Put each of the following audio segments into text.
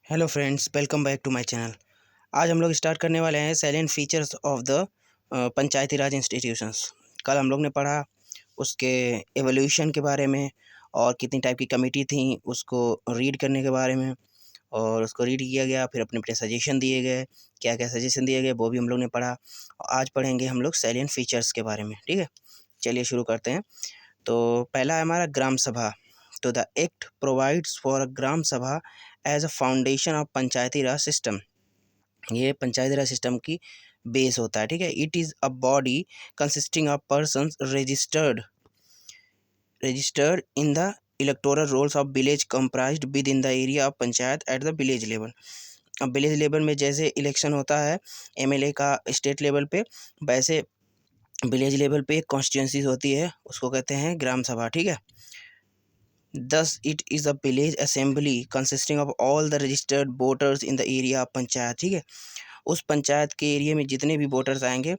Hello friends, welcome back to my channel. आज हम लोग स्टार्ट करने वाले हैं salient features of the Panchayati Raj institutions. कल हम लोग ने पढ़ा उसके एवोल्यूशन के बारे में और कितनी टाइप की कमेटी थी उसको रीड करने के बारे में, और उसको रीड किया गया, फिर अपने अपने सजेशन दिए गए, क्या क्या सजेशन दिए गए वो भी हम लोग ने पढ़ा। और आज पढ़ेंगे हम लोग सैलेंट फीचर्स के बारे में। ठीक है, चलिए शुरू करते हैं। तो पहला है हमारा ग्राम सभा। तो the act provides for a gram sabha as a foundation of Panchayati Raj system. ये पंचायती राज सिस्टम की बेस होता है। ठीक है, it is a body consisting of persons registered in the electoral rolls of village comprised within the area of panchayat at the village level. अब village level में जैसे election होता है एमएलए का स्टेट लेवल पे, वैसे विलेज लेवल पे एक कॉन्स्टिट्यूंसीज होती है, उसको कहते हैं ग्राम सभा। ठीक है, Thus, it is a village assembly consisting of all the registered voters in the area of panchayat. ठीक है, उस पंचायत के एरिया में जितने भी वोटर्स आएंगे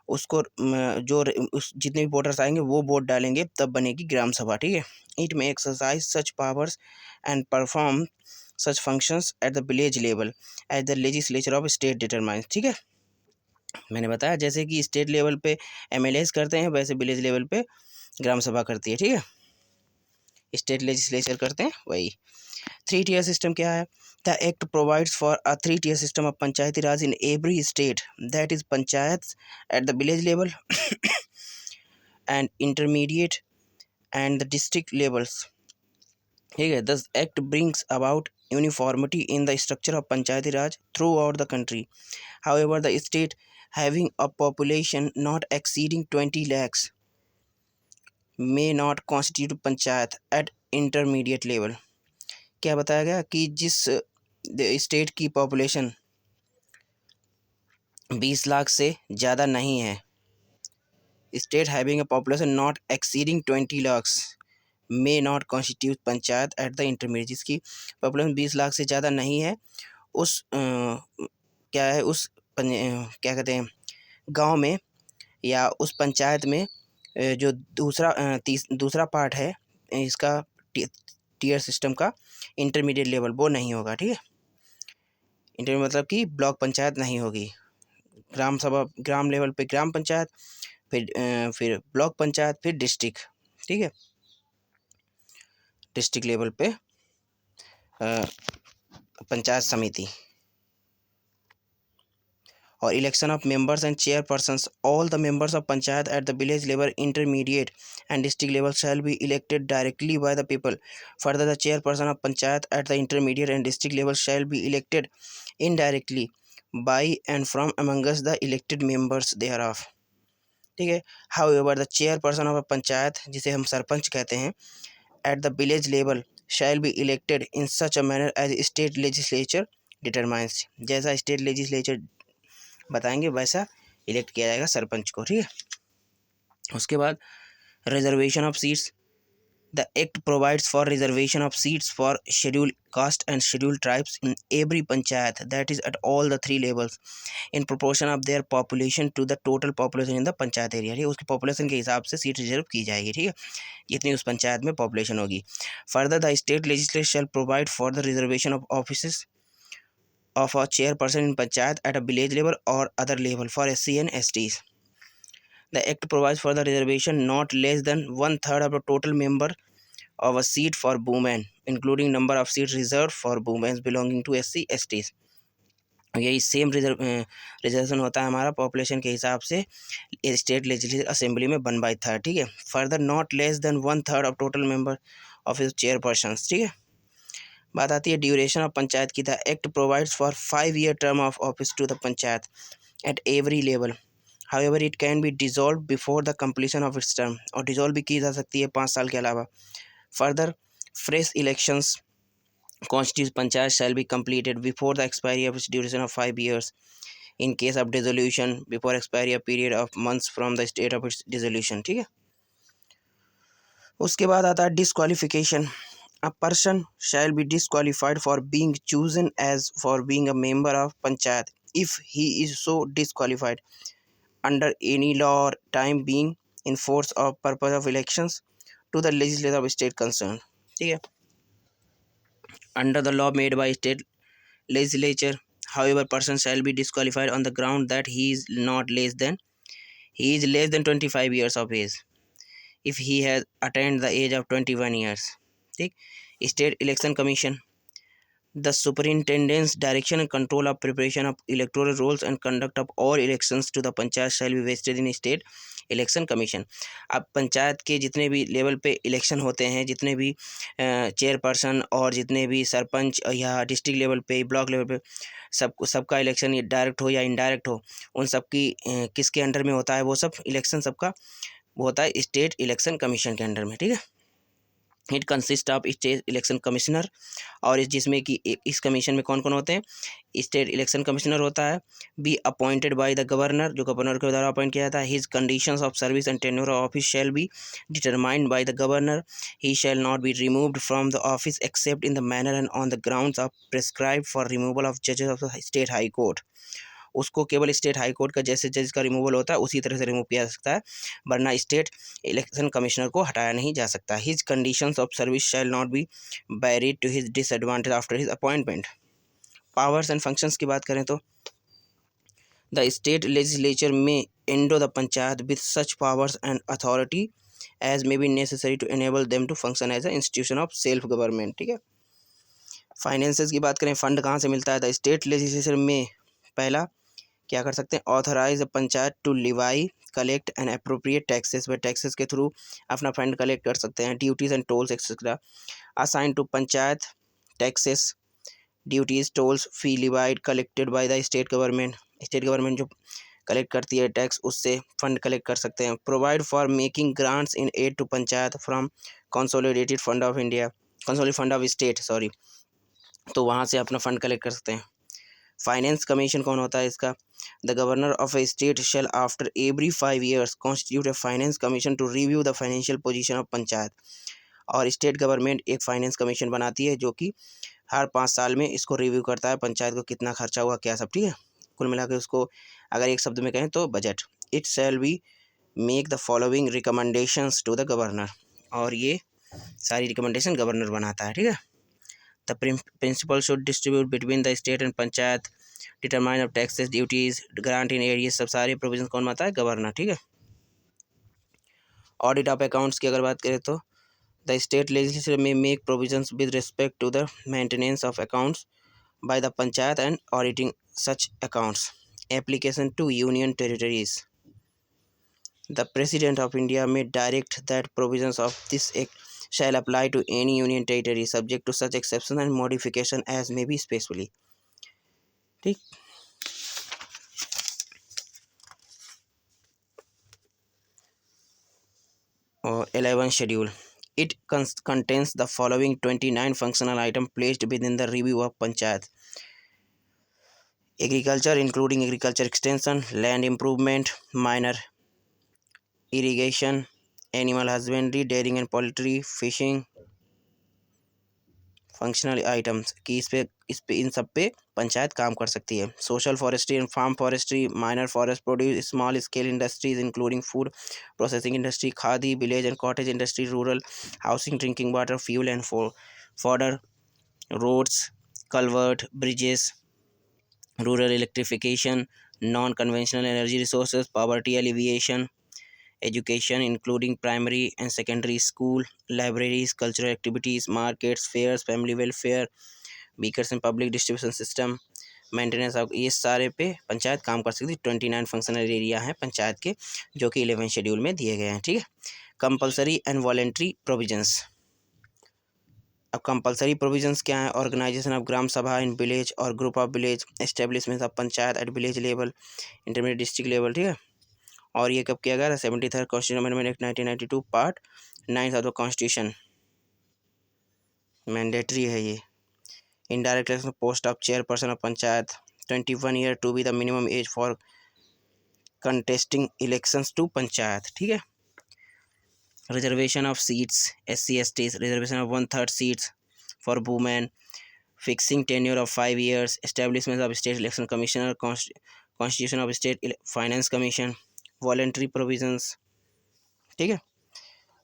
उसको उस जितने भी वोटर्स आएंगे वो वोट डालेंगे, तब बनेगी ग्राम सभा। ठीक है, it may exercise such powers and perform such functions at the village level as the legislature of state determines. ठीक है, मैंने बताया जैसे कि स्टेट लेवल पे एमएलएस करते हैं वैसे विलेज लेवल पे ग्राम सभा करती है। ठीक है, स्टेट लेजिस्लेचर करते हैं वही। थ्री टीयर सिस्टम क्या है? The act provides for a three tier system of Panchayati Raj in every state, that is panchayat at the village level and intermediate and the district levels. ठीक है, this act brings about uniformity in the structure of Panchayati Raj through the country. However the state having a population not exceeding 20 lakhs may not constitute panchayat at intermediate level. क्या बताया गया कि जिस state की population 20 lakh से ज़्यादा नहीं है, state having a population not exceeding 20 lakhs may not constitute panchayat at the intermediate. जिसकी पॉपुलेशन 20 लाख से ज़्यादा नहीं है उस क्या है उस क्या कहते हैं गांव में या उस पंचायत में जो दूसरा पार्ट है इसका टीयर सिस्टम का इंटरमीडिएट लेवल वो नहीं होगा। ठीक है, इंटरमीडिएट मतलब कि ब्लॉक पंचायत नहीं होगी। ग्राम सभा ग्राम लेवल पे ग्राम पंचायत, फिर ब्लॉक पंचायत, फिर डिस्ट्रिक्ट। ठीक है, डिस्ट्रिक्ट लेवल पे पंचायत समिति। और election of members and chairpersons, all the members of panchayat at the village level, intermediate and district level shall be elected directly by the people. Further the chairperson of panchayat at the intermediate and district level shall be elected indirectly by and from amongst the elected members thereof. ठीक है, however the chairperson of a panchayat, जिसे हम सरपंच कहते हैं, at the village level shall be elected in such a manner as state legislature determines. जैसा state legislature बताएंगे वैसा elect किया जाएगा सरपंच को। ठीक है, उसके बाद reservation of seats. The act provides for reservation of seats for schedule caste and schedule tribes in every panchayat, that is at all the three levels, in proportion of their population to the total population in the panchayat area. ठीक है, उसकी population के हिसाब से seat reserve की जाएगी। ठीक है, जितनी उस पंचायत में पॉपुलेशन होगी। Further the state legislature shell provide for the reservation of office of a chairperson in panchayat at a village level or other level for SC and STs. The act provides for the reservation not less than one third of the total member of a seat for women, including number of seats reserved for women belonging to SC STs. यही same reservation होता है हमारा population के हिसाब से state legislative assembly में 1/3। ठीक है, further not less than one third of total member of chairperson. ठीक है, बात आती है ड्यूरेशन ऑफ पंचायत की। The act provides for 5 year term of office to the panchayat at every level. However it can be dissolve before the completion of its term, और dissolve भी की जा सकती है 5 साल के अलावा। Further fresh elections constitute panchayat shall be completed before the expiry of its duration of 5 years in case of dissolution before expiry of period of months from the state of its dissolution। ठीक है, उसके बाद आता है disqualification. A person shall be disqualified for being chosen as for being a member of panchayat if he is so disqualified under any law or time being in force of purpose of elections to the legislature of state concerned। ठीक है, under the law made by state legislature. However, person shall be disqualified on the ground that he is less than 25 years of age if he has attained the age of 21 years. ठीक. State Election Commission. The superintendent's direction and control of preparation of electoral rolls and conduct of all elections to the panchayat shall be vested in state election commission. अब पंचायत के जितने भी level पे election होते हैं, जितने भी चेयरपर्सन और जितने भी सरपंच या डिस्ट्रिक्ट लेवल पे, ब्लॉक लेवल पे, सबका इलेक्शन ये डायरेक्ट हो या इनडायरेक्ट हो, उन सबकी किसके अंडर में होता है, वो सब इलेक्शन सबका वो होता है स्टेट इलेक्शन कमीशन के अंडर में. ठीक है. It consist of state election commissioner. और जिसमें कि इस कमीशन में कौन कौन होते हैं. स्टेट इलेक्शन कमिश्नर होता है, be appointed by the governor, जो गवर्नर के द्वारा अपॉइंट किया जाता है. His conditions of service and tenure of office shall be determined by the governor. He shall not be removed from the office except in the manner and on the grounds of prescribed for removal of जजेस of the state high court. उसको केवल state high court का जैसे जज का removal होता है उसी तरह से रिमूव किया जा सकता है, वरना स्टेट इलेक्शन कमिश्नर को हटाया नहीं जा सकता. His conditions of service shall not be varied to his disadvantage after his appointment. Powers and functions की बात करें तो the state legislature may endow the panchayat with such powers and authority as may be necessary to enable them to function as a institution of self government. ठीक है. Finances की बात करें, fund कहाँ से मिलता है. द स्टेट लेजिस्लेचर में पहला क्या कर सकते हैं, authorise panchayat to levy collect and appropriate taxes. वे टैक्सेस के थ्रू अपना फंड कलेक्ट कर सकते हैं. Duties and tolls etcetera assign to panchayat taxes, duties, tolls, fee levied collected by the state government. State government जो कलेक्ट करती है टैक्स, उससे फंड कलेक्ट कर सकते हैं. Provide for making grants in aid to panchayat from consolidated fund of India, consolidated fund of state sorry, तो वहाँ से अपना फंड कलेक्ट कर सकते हैं. फाइनेंस कमीशन कौन होता है इसका. The governor of a state shall after every 5 years constitute a finance commission to review the financial position of panchayat. और स्टेट गवर्नमेंट एक फाइनेंस कमीशन बनाती है जो कि हर 5 साल में इसको रिव्यू करता है, पंचायत को कितना खर्चा हुआ क्या सब. ठीक है. कुल मिला के उसको अगर एक शब्द में कहें तो budget. It shall be make the following recommendations to the governor. और ये सारी रिकमेंडेशन गवर्नर बनाता है. ठीक है. The principal should distribute between the state and panchayat, determine of taxes, duties, grant in areas, सब सारे प्रोविजन कौन बनाता है, गवर्नर. ठीक है. ऑडिट ऑफ अकाउंट्स की अगर बात करें तो the state legislature may make provisions with respect to the maintenance of accounts by the panchayat and auditing such accounts. Application to union territories. The President of India may direct that provisions of this act shall apply to any union territory subject to such exceptions and modification as may be specially. ठीक. और 11 schedule. It contains the following 29 functional items placed within the review of Panchayat. Agriculture including agriculture extension, land improvement, minor irrigation, animal husbandry, dairying and poultry, fishing. Functional items कि इस पे इन सब पे पंचायत काम कर सकती है. Social forestry and farm forestry, minor forest produce, small scale industries including food processing industry, khadi, village and cottage industry, rural housing, drinking water, fuel and fodder, roads, culvert, bridges, rural electrification, non conventional energy resources, poverty alleviation, education including primary and secondary school, libraries, cultural activities, markets, fairs, family welfare, beakers and public distribution system, maintenance of, ये सारे पे पंचायत काम कर सकती है. 29 functional area हैं पंचायत के जो कि 11 शेड्यूल में दिए गए हैं. ठीक है. Compulsory and voluntary provisions. अब कंपलसरी प्रोविजंस क्या है. Organisation of Gram Sabha in village और group of village, establishment of panchayat at village level, intermediate district level. ठीक है. और ये कब किया गया था. 73rd constitution amendment act 1992 part 9 of the constitution. Mandatory है ये. Indirect election post of chairperson of panchayat, 21 year to be the minimum age for contesting elections to panchayat. ठीक है. Reservation of seats SC/ST, reservation of 1/3 seats for women, fixing tenure of 5 years, establishment of state election commissioner, constitution of state finance commission, voluntary provisions. ठीक है.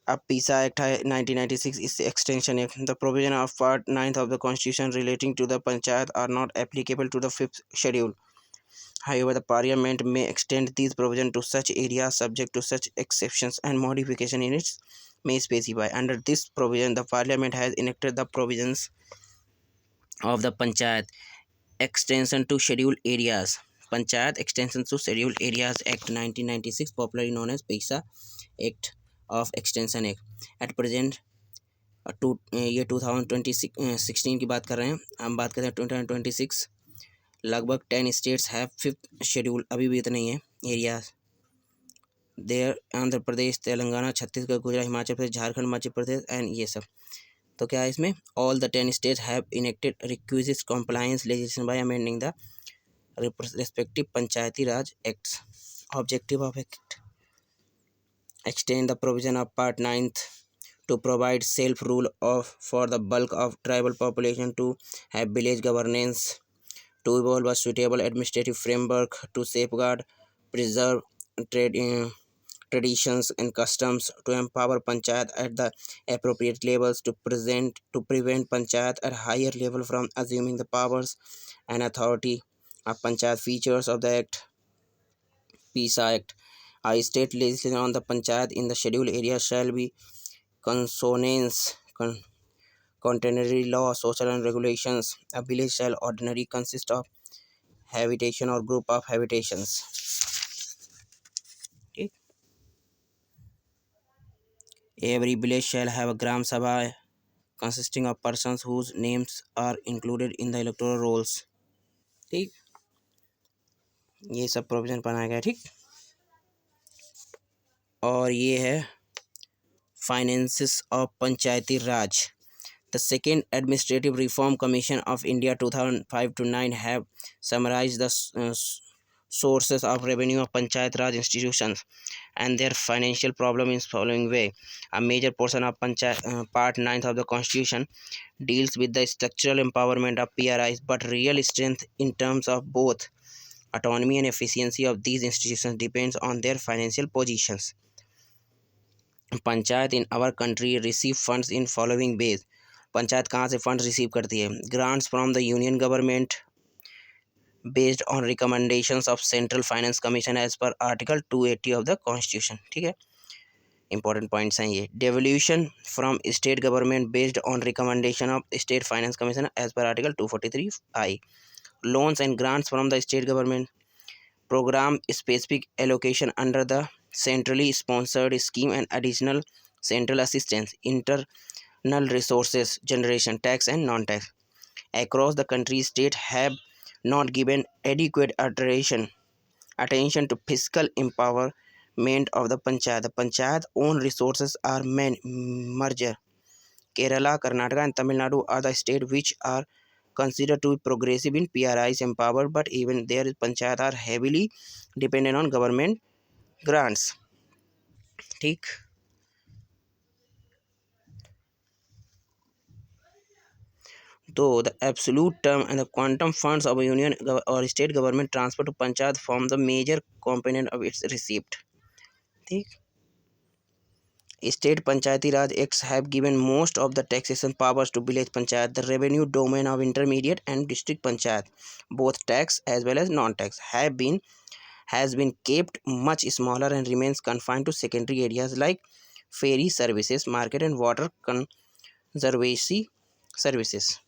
अब PESA act है 1996 इस extension act the provision of part 9th of the constitution relating to the panchayat are not applicable to the 5th schedule. However, the Parliament may extend these provisions to such areas subject to such exceptions and modification in its may specify. Under this provision, the Parliament has enacted the provisions of the Panchayat Extension to Scheduled Areas. Panchayat Extension to Scheduled Areas Act 1996, popularly known as PISA Act of Extension Act. At present, ये 2016 की बात कर रहे हैं, हम बात करते हैं 2026. लगभग 10 स्टेट्स हैव 5th शेड्यूल, अभी भी इतने ही है areas there. Andhra Pradesh, Telangana, Chhattisgarh, Gujarat, Himachal Pradesh, Jharkhand, Madhya Pradesh and ये सब. तो क्या है इसमें, all the 10 states have enacted requisite compliance legislation by amending the respective Panchayati Raj acts. Objective of act extend the provision of part 9th to provide self rule of for the bulk of tribal population to have village governance, to evolve a suitable administrative framework to safeguard, preserve trade, traditions and customs, to empower panchayat at the appropriate levels, to prevent panchayat at higher level from assuming the powers and authority of panchayat. Features of the act. PISA Act. A state legislation on the panchayat in the scheduled area shall be consonance contemporary law, social and regulations. A village shall ordinarily consist of habitation or group of habitations. Okay. Every village shall have a gram sabha consisting of persons whose names are included in the electoral rolls. ठीक, ये सब provision बनाया गया. ठीक, और ये है finances of Panchayati Raj. The second Administrative Reform Commission of India 2005 to 9 have summarized the sources of revenue of Panchayat Raj institutions and their financial problem in the following way. A major portion of Part 9th of the Constitution deals with the structural empowerment of PRIs, but real strength in terms of both autonomy and efficiency of these institutions depends on their financial positions. Panchayat in our country receive funds in following ways. Panchayat कहाँ से funds receive करती है? Grants from the union government based on recommendations of central finance commission as per article 280 of the constitution. ठीक है, important points हैं ये. Devolution from state government based on recommendation of state finance commission as per article 243I. Loans and grants from the state government. Programme specific allocation under the centrally sponsored scheme and additional central assistance, internal resources generation, tax and non-tax. Across the country, states have not given adequate attention to fiscal empowerment of the panchayat. The panchayat own resources are merger. Kerala, Karnataka and Tamil Nadu are the states which are considered to be progressive in PRIs empowered, but even their panchayat are heavily dependent on government grants. ठीक, though the absolute term and the quantum funds of a union or state government transfer to panchayat form the major component of its receipt. ठीक, state panchayati raj acts have given most of the taxation powers to village panchayat. The revenue domain of intermediate and district panchayat, both tax as well as non-tax, has been kept much smaller and remains confined to secondary areas like ferry services, market and water conservancy services.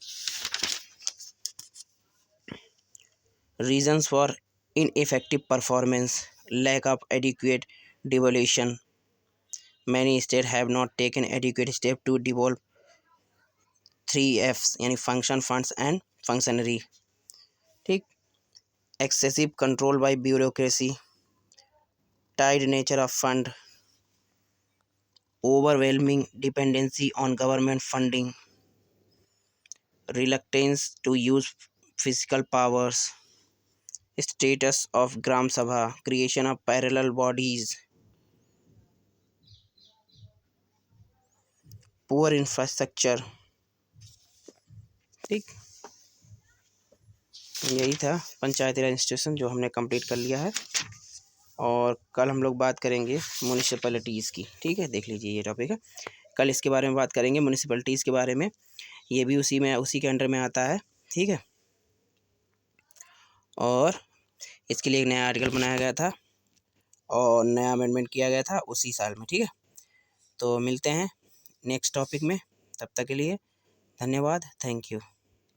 Reasons for ineffective performance: lack of adequate devolution. Many states have not taken adequate steps to devolve 3Fs यानी function, funds and functionary. ठीक, excessive control by bureaucracy, tied nature of fund, overwhelming dependency on government funding, reluctance to use fiscal powers, status of Gram Sabha, creation of parallel bodies, poor infrastructure. ठीक, यही था पंचायती राज institution जो हमने complete कर लिया है. और कल हम लोग बात करेंगे म्यूनिसिपैलिटीज़ की। ठीक है, देख लीजिए ये टॉपिक है, कल इसके बारे में बात करेंगे म्यूनिसिपैलिटीज़ के बारे में। ये भी उसी के अंडर में आता है। ठीक है, और इसके लिए एक नया आर्टिकल बनाया गया था और नया अमेंडमेंट किया गया था उसी साल में। ठीक है, तो मिलते हैं नेक्स्ट टॉपिक में, तब तक के लिए धन्यवाद, थैंक यू।